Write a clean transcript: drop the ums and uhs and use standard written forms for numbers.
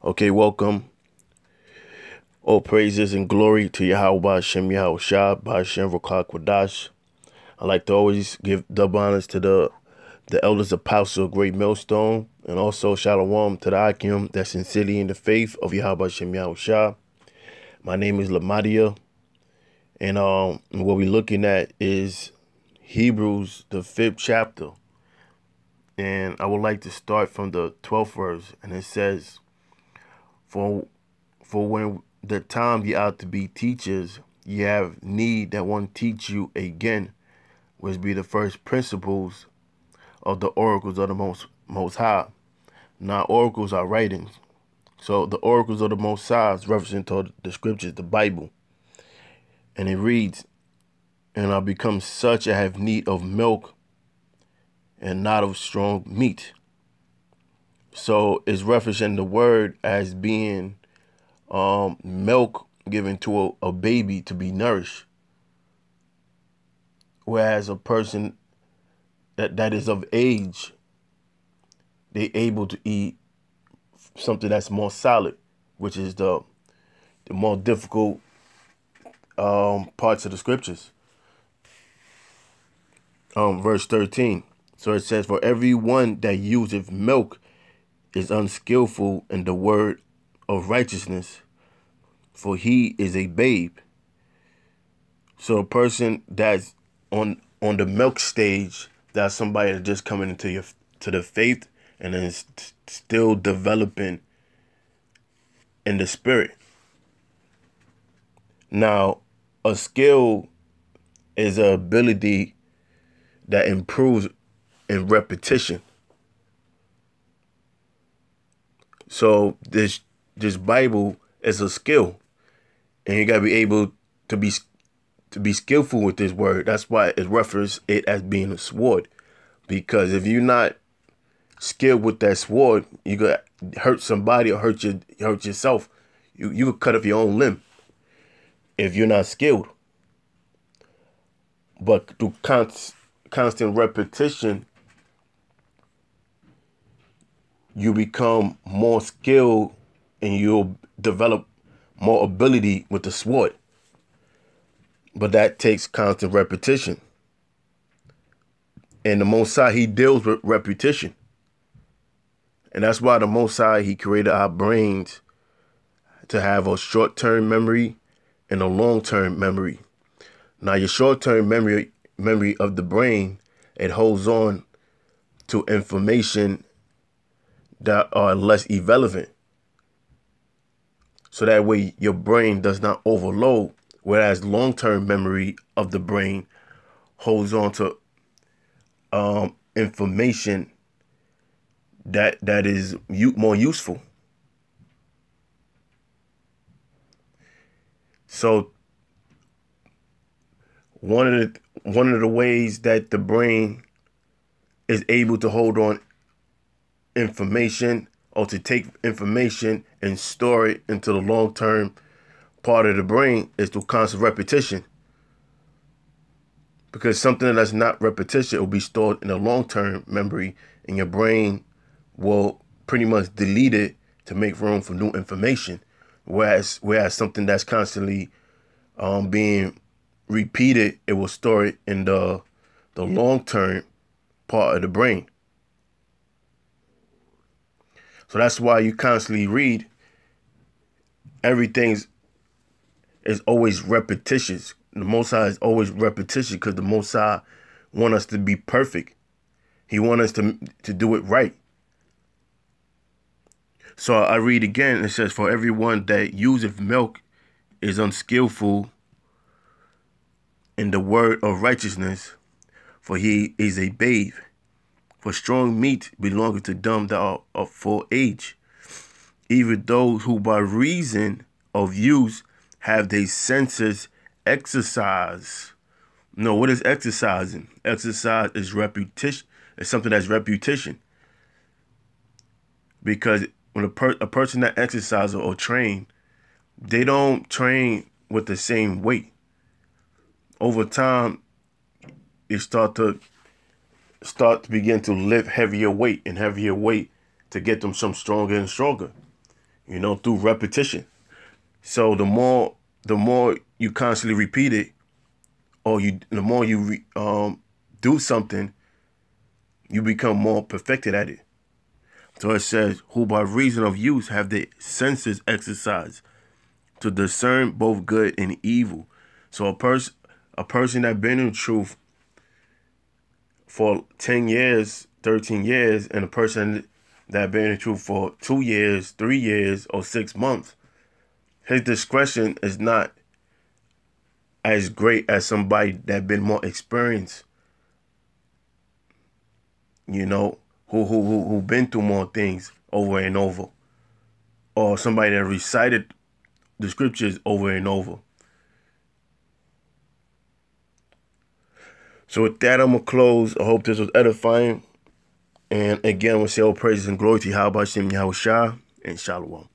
Okay, welcome. All praises and glory to Yahweh Hashem Yahushua, Ba'ashem Rukah Kwadash. I like to always give double honors to the elders apostle of Great Millstone, and also shalom to the Akim that's sincerely in the faith of Yahweh Hashem Yahushua. My name is Lamadia, and what we're looking at is Hebrews, the 5th chapter. And I would like to start from the 12th verse, and it says, For when the time ye ought to be teachers, ye have need that one teach you again, which be the first principles of the oracles of the Most High. Now, oracles are writings. So the oracles of the Most High is referencing to the scriptures, the Bible. And it reads, And I become such I have need of milk and not of strong meat. So it's referencing the word as being milk given to a baby to be nourished, whereas a person that is of age, they able to eat something that's more solid, which is the more difficult parts of the scriptures. Verse 13. So it says, For everyone that useth milk is unskillful in the word of righteousness, for he is a babe. So a person that's on the milk stage, that's somebody that's just coming into the faith and then still developing in the spirit. Now, a skill is an ability that improves in repetition. So this Bible is a skill, and you gotta be able to be skillful with this word. That's why it refers it as being a sword, because if you're not skilled with that sword, you could hurt somebody or hurt yourself. You could cut off your own limb if you're not skilled. But through constant repetition, you become more skilled and you'll develop more ability with the sword. But that takes constant repetition. And the Most High, he deals with repetition. And that's why the Most High, he created our brains to have a short-term memory and a long-term memory. Now, your short-term memory of the brain, it holds on to information that are less irrelevant. So that way your brain does not overload, whereas long-term memory of the brain holds on to information that is more useful. So one of the ways that the brain is able to hold on information, or to take information and store it into the long-term part of the brain, is through constant repetition. Because something that's not repetition will be stored in a long-term memory, and your brain will pretty much delete it to make room for new information. Whereas something that's constantly being repeated, it will store it in the long-term part of the brain. So that's why you constantly read. Everything is always repetitious. The Most High is always repetition, because the Most High wants us to be perfect. He wants us to do it right. So I read again. It says, For everyone that useth milk is unskillful in the word of righteousness, for he is a babe. For strong meat belongeth to them that are of full age, even those who by reason of use have their senses exercised. No, what is exercising? Exercise is repetition. It's something that's repetition. Because when a person that exercises or train, they don't train with the same weight. Over time, they start to begin to lift heavier weight and heavier weight to get them some stronger and stronger. you know, through repetition. So the more you constantly repeat it, or the more you do something, you become more perfected at it. So it says, who by reason of use have their senses exercised to discern both good and evil. So a person that been in truth for 10 years, 13 years, and a person that been in truth for 2 years, 3 years, or 6 months, his discretion is not as great as somebody that been more experienced, you know, who been through more things over and over, or somebody that recited the scriptures over and over. So with that, I'm gonna close. I hope this was edifying. And again, we'll say all praises and glory to Yahweh Shem Yahushua and Shalom.